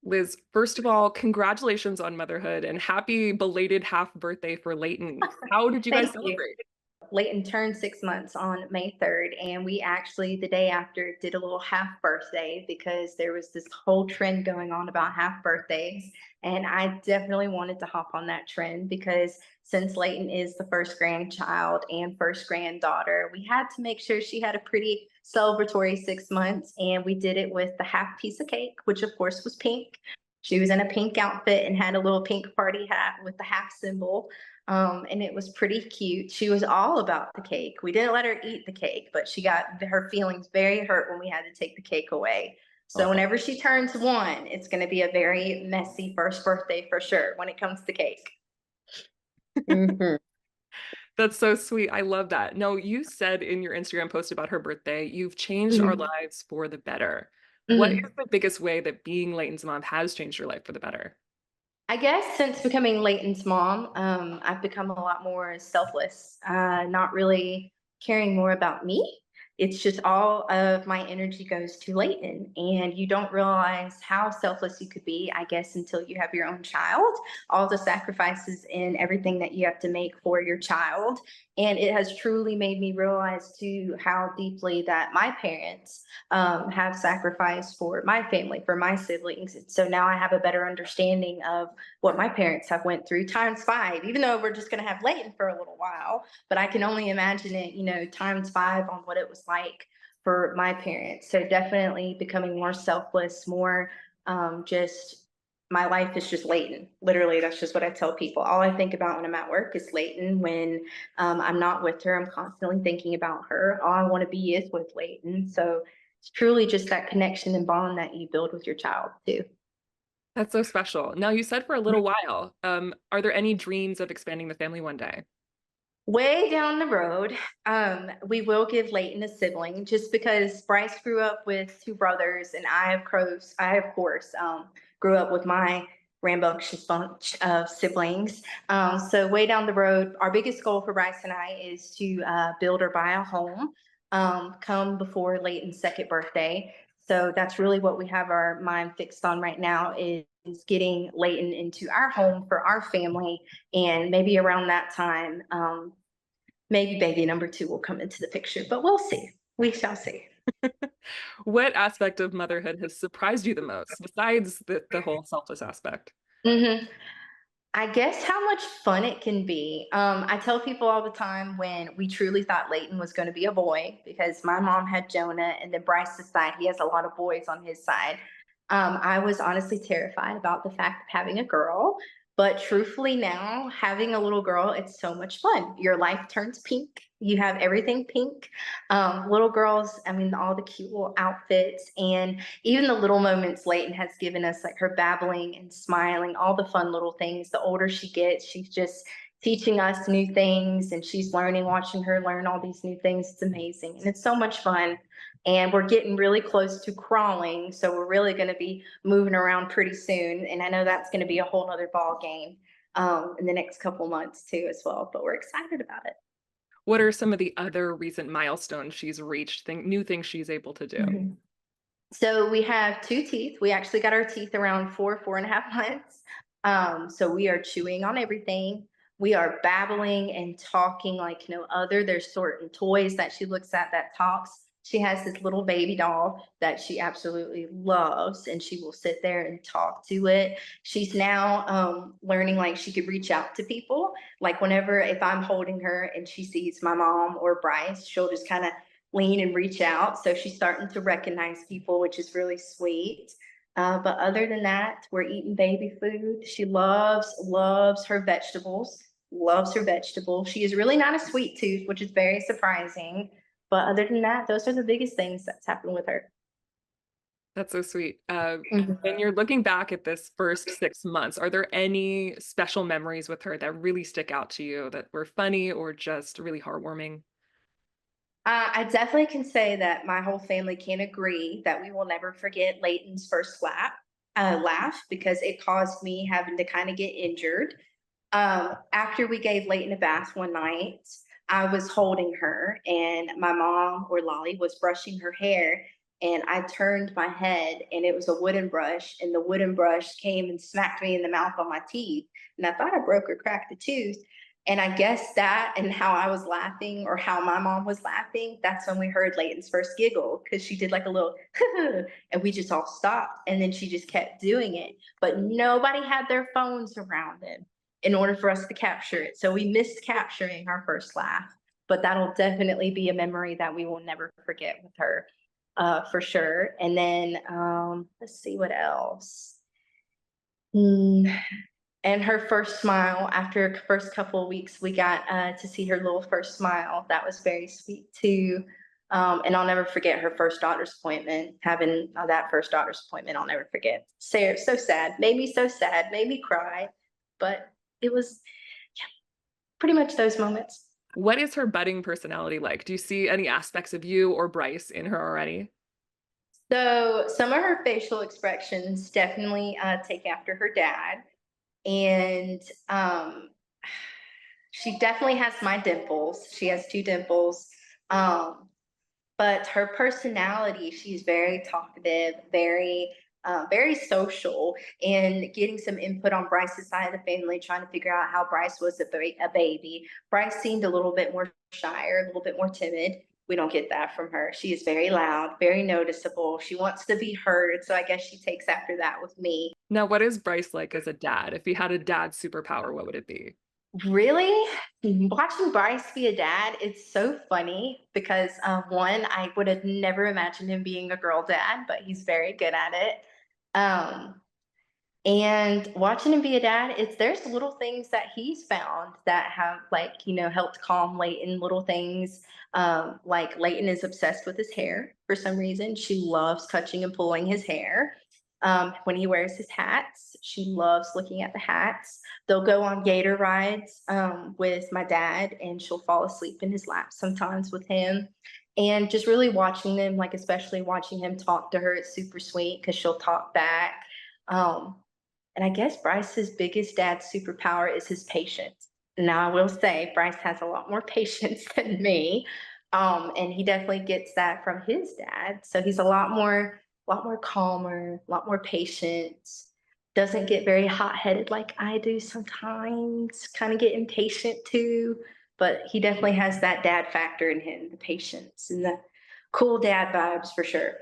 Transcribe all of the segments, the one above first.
Liz, first of all, congratulations on motherhood and happy belated half birthday for Leighton. How did you guys Thank you. celebrate? Leighton turned 6 months on May 3rd, and we actually, the day after, did a little half birthday because there was this whole trend going on about half birthdays. And I definitely wanted to hop on that trend because since Leighton is the first grandchild and first granddaughter, we had to make sure she had a pretty celebratory 6 months. And we did it with the half piece of cake, which of course was pink. She was in a pink outfit and had a little pink party hat with the half symbol. And it was pretty cute. She was all about the cake. We didn't let her eat the cake, but she got her feelings very hurt when we had to take the cake away. So Oh. whenever she turns one, it's going to be a very messy first birthday for sure when it comes to cake. Mhm. That's so sweet. I love that. No, you said in your Instagram post about her birthday, you've changed our Mhm. lives for the better. What is Mhm. the biggest way that being Leighton's mom has changed your life for the better? I guess since becoming Leighton's mom, I've become a lot more selfless, not really caring more about me. It's just all of my energy goes to Leighton. And you don't realize how selfless you could be, I guess, until you have your own child, all the sacrifices and everything that you have to make for your child. And it has truly made me realize, too, how deeply that my parents have sacrificed for my family, for my siblings. And so now I have a better understanding of what my parents have went through times five, even though we're just going to have Leighton for a little while. But I can only imagine it, times five on what it was like for my parents. So definitely becoming more selfless, more just my life is just Leighton. Literally, that's just what I tell people. All I think about when I'm at work is Leighton. When I'm not with her, I'm constantly thinking about her. All I want to be is with Leighton. So it's truly just that connection and bond that you build with your child too. That's so special. Now, you said for a little while, are there any dreams of expanding the family one day? Way down the road, we will give Leighton a sibling just because Brice grew up with two brothers, and I of course grew up with my rambunctious bunch of siblings. So way down the road, our biggest goal for Brice and I is to build or buy a home come before Leighton's second birthday. So that's really what we have our mind fixed on right now is getting Leighton into our home for our family, and maybe around that time, maybe baby number two will come into the picture, but we'll see. We shall see. What aspect of motherhood has surprised you the most, besides the whole selfless aspect? hmm I guess how much fun it can be. I tell people all the time when we truly thought Leighton was going to be a boy because my mom had Jonah, and then Bryce's side, he has a lot of boys on his side. I was honestly terrified about the fact of having a girl. But truthfully, now having a little girl, it's so much fun. Your life turns pink. You have everything pink. Little girls, I mean, all the cute little outfits and even the little moments Leighton has given us, like her babbling and smiling, all the fun little things. The older she gets, she's just teaching us new things and she's learning, watching her learn all these new things. It's amazing. And it's so much fun. And we're getting really close to crawling. So we're really going to be moving around pretty soon. And I know that's going to be a whole other ball game in the next couple months too, as well. But we're excited about it. What are some of the other recent milestones she's reached, new things she's able to do? Mhm. So we have two teeth. We actually got our teeth around 4.5 months. So we are chewing on everything. We are babbling and talking like no other. There's certain toys that she looks at that talks. She has this little baby doll that she absolutely loves, and she will sit there and talk to it. She's now learning like she could reach out to people. Like whenever, if I'm holding her and she sees my mom or Brice, she'll just kind of lean and reach out. So she's starting to recognize people, which is really sweet. But other than that, we're eating baby food. She loves her vegetables, loves her vegetables. She is really not a sweet tooth, which is very surprising. But other than that, those are the biggest things that's happened with her. That's so sweet. Mhm. When you're looking back at this first 6 months, are there any special memories with her that really stick out to you that were funny or just really heartwarming? I definitely can say that my whole family can agree that we will never forget Leighton's first laugh because it caused me having to kind of get injured. After we gave Leighton a bath one night, I was holding her, and my mom or Lolly was brushing her hair. and I turned my head and it was a wooden brush, and the wooden brush came and smacked me in the mouth on my teeth. And I thought I broke or cracked a tooth. And I guess that and how I was laughing or how my mom was laughing, that's when we heard Leighton's first giggle because she did like a little, and we just all stopped. And then she just kept doing it. But nobody had their phones around them in order for us to capture it. So we missed capturing our first laugh. But that'll definitely be a memory that we will never forget with her, for sure. And then let's see what else. Hmm, and her first smile after first couple of weeks, we got to see her little first smile. That was very sweet too. And I'll never forget her first doctor's appointment. Having that first doctor's appointment, I'll never forget. So sad, made me so sad, made me cry, but it was, yeah, pretty much those moments. What is her budding personality like? Do you see any aspects of you or Brice in her already? So some of her facial expressions definitely take after her dad, and she definitely has my dimples. She has two dimples. Um, but her personality, she's very talkative, very social, and getting some input on Brice's side of the family, trying to figure out how Brice was a baby. Brice seemed a little bit more shyer, a little bit more timid. We don't get that from her. She is very loud, very noticeable. She wants to be heard. So I guess she takes after that with me. Now, what is Brice like as a dad? If he had a dad superpower, what would it be? Really? Watching Brice be a dad, it's so funny because one, I would have never imagined him being a girl dad, but he's very good at it. Um, and watching him be a dad, it's there's little things that he's found that have helped calm Leighton, little things. Like Leighton is obsessed with his hair for some reason. She loves touching and pulling his hair. When he wears his hats, she loves looking at the hats. They'll go on gator rides with my dad, and she'll fall asleep in his lap sometimes with him. And just really watching them, like especially watching him talk to her, it's super sweet because she'll talk back. Um, and I guess Brice's biggest dad superpower is his patience. Now, I will say Brice has a lot more patience than me. And he definitely gets that from his dad. So he's a lot more calmer, a lot more patient, doesn't get very hot headed like I do sometimes, kind of get impatient too. But he definitely has that dad factor in him, the patience and the cool dad vibes for sure.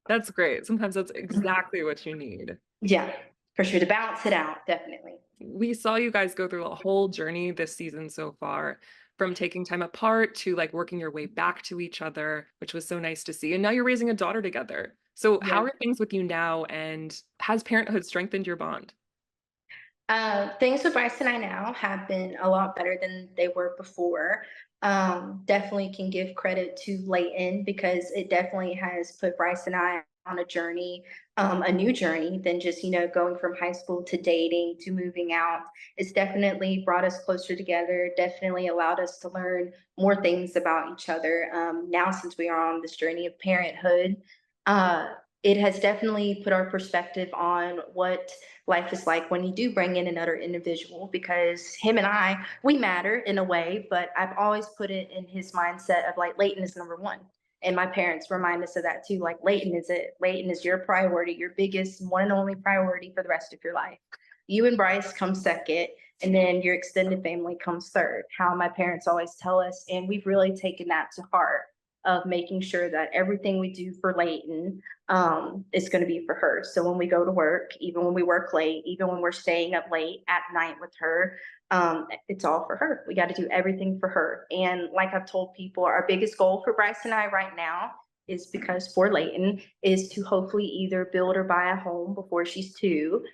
That's great. Sometimes that's exactly what you need. Yeah, for sure. To balance it out, definitely. We saw you guys go through a whole journey this season so far, from taking time apart to like working your way back to each other, which was so nice to see. And now you're raising a daughter together. So, how Yeah. are things with you now? And has parenthood strengthened your bond? Things with Brice and I now have been a lot better than they were before. Definitely can give credit to Leighton because it definitely has put Brice and I on a journey, a new journey than just, going from high school to dating to moving out. It's definitely brought us closer together, definitely allowed us to learn more things about each other. Now, since we are on this journey of parenthood, uh, it has definitely put our perspective on what life is like when you do bring in another individual because him and I, we matter in a way, but I've always put it in his mindset of like Leighton is number one. And my parents remind us of that too. Like Leighton is it. Leighton is your priority, your biggest one and only priority for the rest of your life. You and Brice come second, and then your extended family comes third. How my parents always tell us, and we've really taken that to heart of making sure that everything we do for Leighton is going to be for her. So when we go to work, even when we work late, even when we're staying up late at night with her, it's all for her. We got to do everything for her. And like I've told people, our biggest goal for Brice and I right now is because for Leighton is to hopefully either build or buy a home before she's two,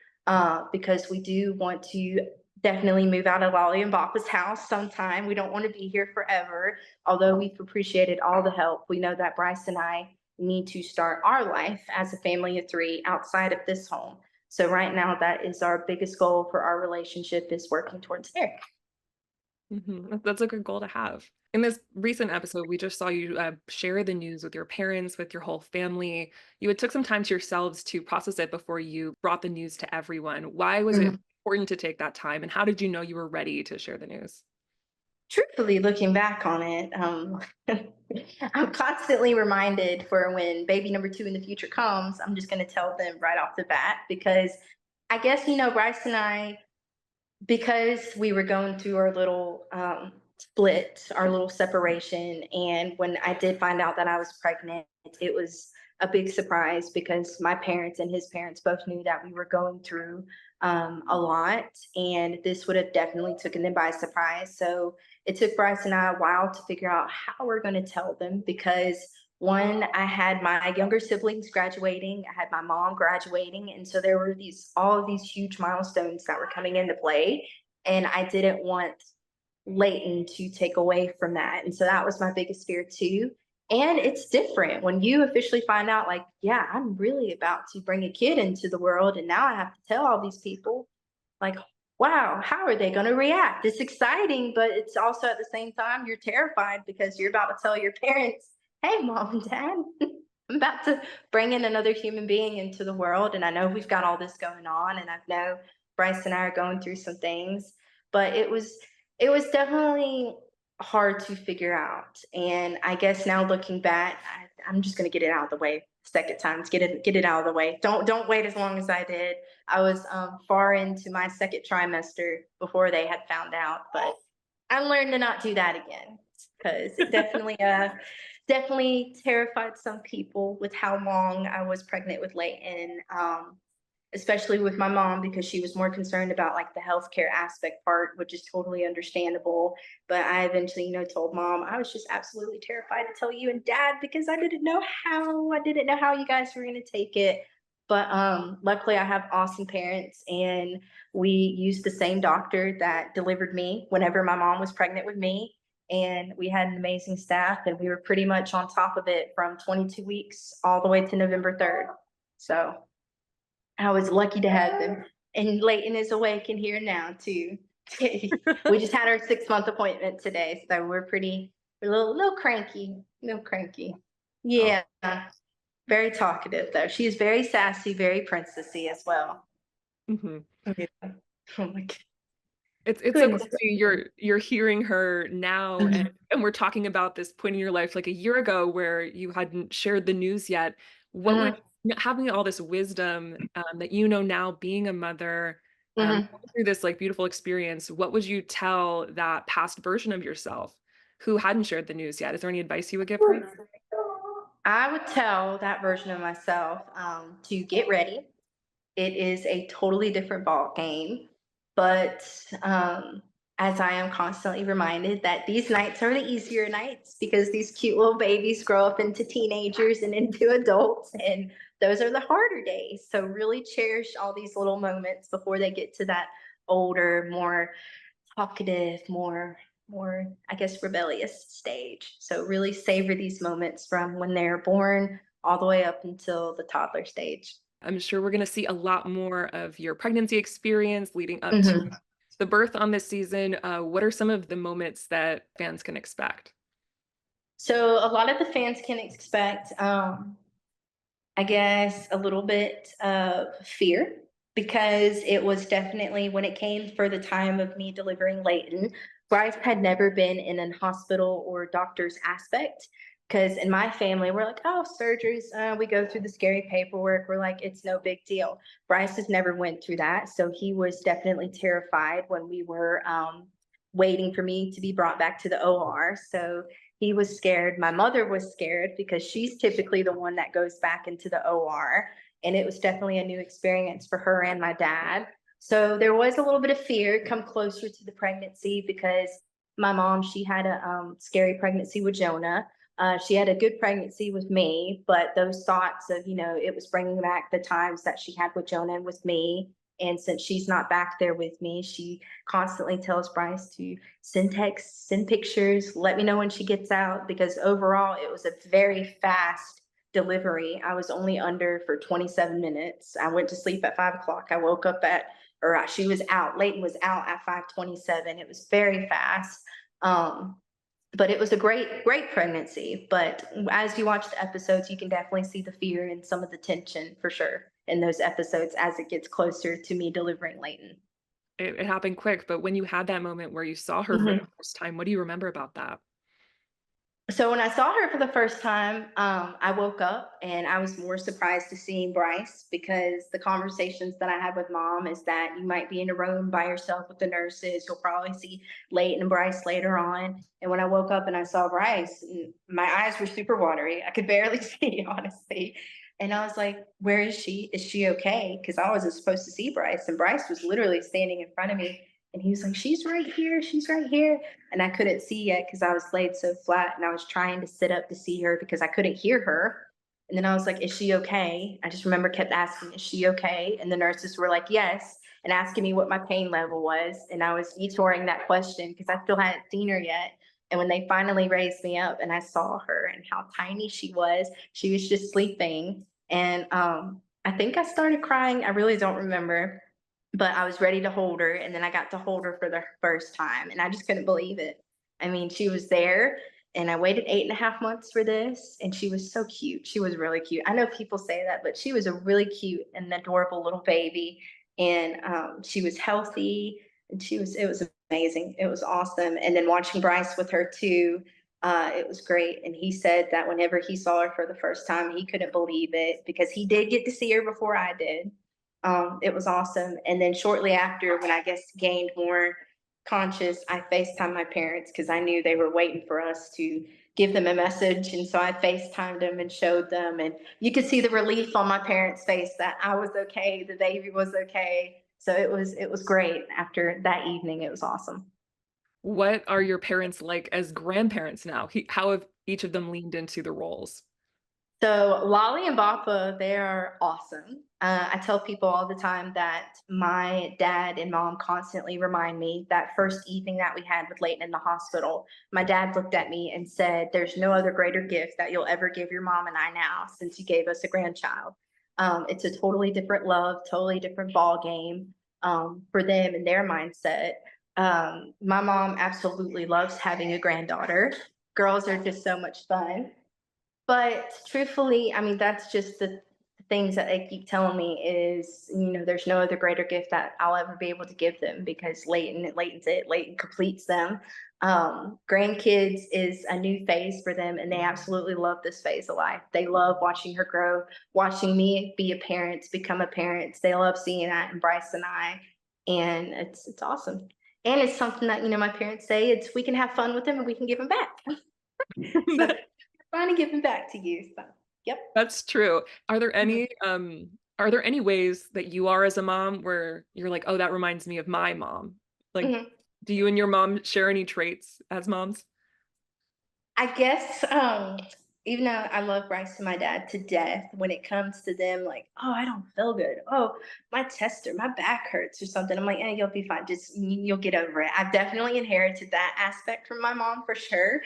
because we do want to definitely move out of Lolly and Papa's house sometime. We don't want to be here forever. Although we've appreciated all the help, we know that Brice and I need to start our life as a family of three outside of this home. So right now, that is our biggest goal for our relationship is working towards there. That's a good goal to have. In this recent episode, we just saw you share the news with your parents, with your whole family. You had took some time to yourselves to process it before you brought the news to everyone. Why was it Mhm. important to take that time, and how did you know you were ready to share the news? Truthfully, looking back on it, I'm constantly reminded for when baby number two in the future comes, I'm just going to tell them right off the bat because I guess, Brice and I, because we were going through our little split, our little separation, and when I did find out that I was pregnant, it was a big surprise because my parents and his parents both knew that we were going through a lot, and this would have definitely taken them by surprise. So it took Brice and I a while to figure out how we're going to tell them because one, I had my younger siblings graduating, I had my mom graduating, and so there were these all of these huge milestones that were coming into play, and I didn't want Leighton to take away from that. And so that was my biggest fear too. And it's different when you officially find out, like, yeah, I'm really about to bring a kid into the world, and now I have to tell all these people, like, wow, how are they going to react? It's exciting, but it's also at the same time, you're terrified because you're about to tell your parents, hey, mom and dad, I'm about to bring in another human being into the world. And I know we've got all this going on, and I know Brice and I are going through some things, but it was definitely hard to figure out. And I guess now looking back, I'm just gonna get it out of the way second time. To get it out of the way. Don't wait as long as I did. I was far into my second trimester before they had found out, but I learned to not do that again because it definitely terrified some people with how long I was pregnant with Leighton. Especially with my mom because she was more concerned about like the healthcare aspect part, which is totally understandable. But I eventually, told mom I was just absolutely terrified to tell you and dad because I didn't know how you guys were gonna take it. But luckily I have awesome parents and we used the same doctor that delivered me whenever my mom was pregnant with me. And we had an amazing staff and we were pretty much on top of it from 22 weeks all the way to November 3rd. So I was lucky to have them. And Leighton is awake and here now too. We just had our 6 month appointment today, so we're a little cranky, Oh, Yeah, very talkative though. She is very sassy, very princessy as well. mhm. Yeah. Oh my It's so cool goodness. to see you're hearing her now, and Mhm, we're talking about this point in your life like a year ago where you hadn't shared the news yet. What would mhm, having all this wisdom, that now being a mother, mhm. going through this, like, beautiful experience, what would you tell that past version of yourself who hadn't shared the news yet? Is there any advice you would give her? I would tell that version of myself to get ready. It is a totally different ball game. But as I am constantly reminded that these nights are the easier nights because these cute little babies grow up into teenagers and into adults, and those are the harder days. So really cherish all these little moments before they get to that older, more talkative, more I guess rebellious stage. So really savor these moments from when they're born all the way up until the toddler stage. I'm sure we're gonna see a lot more of your pregnancy experience leading up to Mhm. the birth on this season. What are some of the moments that fans can expect? So a lot of the fans can expect, I guess, a little bit of fear because it was definitely when it came for the time of me delivering Leighton, Brice had never been in an hospital or doctor's aspect. Because in my family, we're like, oh, surgeries, we go through the scary paperwork. We're like, it's no big deal. Brice has never went through that, so he was definitely terrified when we were waiting for me to be brought back to the OR. So he was scared. My mother was scared because she's typically the one that goes back into the OR. And it was definitely a new experience for her and my dad. So there was a little bit of fear come closer to the pregnancy because my mom, she had a scary pregnancy with Jonah. She had a good pregnancy with me, but those thoughts of, it was bringing back the times that she had with Jonah and with me. And since she's not back there with me, she constantly tells Brice to send texts, send pictures, let me know when she gets out because overall it was a very fast delivery. I was only under for 27 minutes. I went to sleep at 5 o'clock. I woke up she was out. Leighton was out at 5:27. It was very fast. Um, but it was a great pregnancy. But as you watch the episodes, you can definitely see the fear and some of the tension for sure in those episodes as it gets closer to me delivering Leighton. it happened quick, but when you had that moment where you saw her for the first time, what do you remember about that? So when I saw her for the first time, I woke up and I was more surprised to seeing Brice, because the conversations that I had with mom is that you might be in a room by yourself with the nurses. You'll probably see Leighton and Brice later on. And when I woke up and I saw Brice, my eyes were super watery. I could barely see, honestly. And I was like, where is she? Is she okay? Because I wasn't supposed to see Brice. And Brice was literally standing in front of me. And he was like, she's right here. She's right here. And I couldn't see yet because I was laid so flat, and I was trying to sit up to see her because I couldn't hear her. And then I was like, is she okay? I just remember kept asking, is she okay? And the nurses were like, yes, and asking me what my pain level was. And I was detouring that question because I still hadn't seen her yet. And when they finally raised me up and I saw her and how tiny she was just sleeping. And I think I started crying. I really don't remember, but I was ready to hold her. And then I got to hold her for the first time, and I just couldn't believe it. I mean, she was there, and I waited 8.5 months for this, and she was so cute. She was really cute. I know people say that, but she was a really cute and adorable little baby. And she was healthy, and it was amazing. It was awesome. And then watching Brice with her too, it was great. And he said that whenever he saw her for the first time, he couldn't believe it because he did get to see her before I did. It was awesome. And then shortly after, when I guess gained more conscious, I FaceTimed my parents because I knew they were waiting for us to give them a message. And so I FaceTimed them and showed them. And you could see the relief on my parents' face that I was okay, the baby was okay. So it was great after that evening. It was awesome. What are your parents like as grandparents now? How have each of them leaned into the roles? So Lolly and Bappa, they are awesome. I tell people all the time that my dad and mom constantly remind me that first evening that we had with Leighton in the hospital, my dad looked at me and said, "There's no other greater gift that you'll ever give your mom and I now since you gave us a grandchild." It's a totally different love, totally different ball game for them and their mindset. My mom absolutely loves having a granddaughter. Girls are just so much fun. But truthfully, I mean, that's just the things that they keep telling me is, there's no other greater gift that I'll ever be able to give them because Leighton's it. Leighton completes them. Grandkids is a new phase for them, and they absolutely love this phase of life. They love watching her grow, watching me be a parent, become a parent. They love seeing that in Brice and I, and it's awesome. And it's something that my parents say it's we can have fun with them and we can give them back. So trying to give them back to you. So, yep. That's true. Mhm. Are there any ways that you are as a mom where you're like, "Oh, that reminds me of my mom?" Like, Mhm. do you and your mom share any traits as moms? I guess, even though I love Brice and my dad to death, when it comes to them, like, oh, I don't feel good. Oh, my chest or my back hurts or something. I'm like, you'll be fine. Just you'll get over it. I've definitely inherited that aspect from my mom for sure.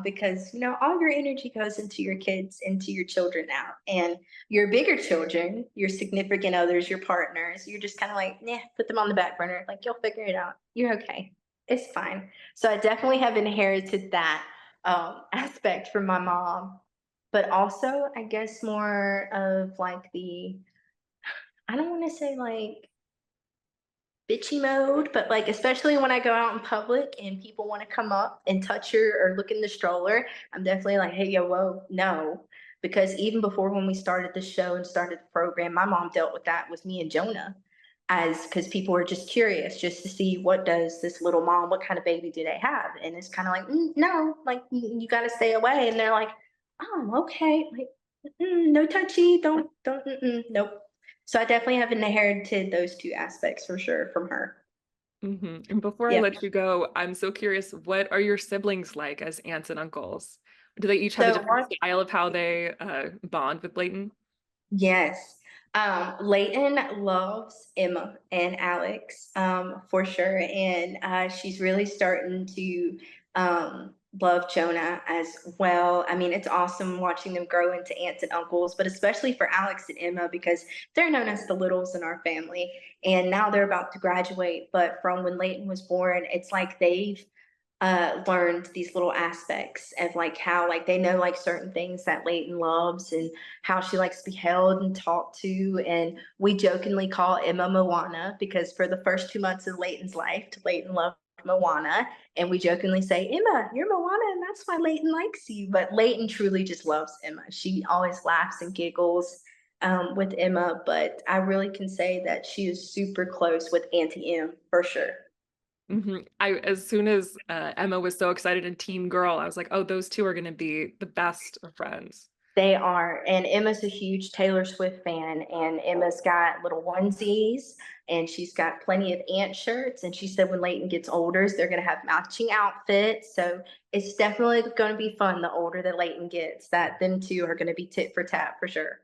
Because all your energy goes into your kids, into your children now, and your bigger children, your significant others, your partners. You're just kind of like, yeah, put them on the back burner. Like you'll figure it out. You're okay. It's fine. So I definitely have inherited that aspect from my mom, but also I guess more of like I don't want to say like bitchy mode, but like especially when I go out in public and people want to come up and touch her or look in the stroller, I'm definitely like, hey, yo, whoa, no. Because even before when we started the show and started the program, my mom dealt with that with me and Jonah, as because people were just curious just to see what does this little mom, what kind of baby do they have? And it's kind of like, no, like you got to stay away. And they're like, oh, okay, like no touchy, don't, nope. So I definitely have inherited those two aspects for sure from her. Mhm, and before I Yeah. let you go, I'm so curious, what are your siblings like as aunts and uncles? Do they each have a So different style of how they, bond with Leighton? yes. Leighton loves Emma and Alex, for sure. And she's really starting to love Jonah as well. I mean, it's awesome watching them grow into aunts and uncles, but especially for Alex and Emma because they're known as the littles in our family. And now they're about to graduate. But from when Leighton was born, it's like they've learned these little aspects of like how like they know like certain things that Leighton loves and how she likes to be held and talked to. And we jokingly call Emma Moana because for the first 2 months of Leighton's life, Leighton loved Moana. And we jokingly say, Emma, you're Moana, and that's why Leighton likes you. But Leighton truly just loves Emma. She always laughs and giggles with Emma. But I really can say that she is super close with Auntie Em for sure. I as soon as, Emma was so excited in Teen Girl, I was like, "Oh, those 2 are gonna be the best of friends." They are, and Emma's a huge Taylor Swift fan, and Emma's got little onesies, and she's got plenty of ant shirts, and she said when Leighton gets older, they're gonna have matching outfits, so it's definitely gonna be fun the older that Leighton gets, that them 2 are gonna be tit for tat for sure.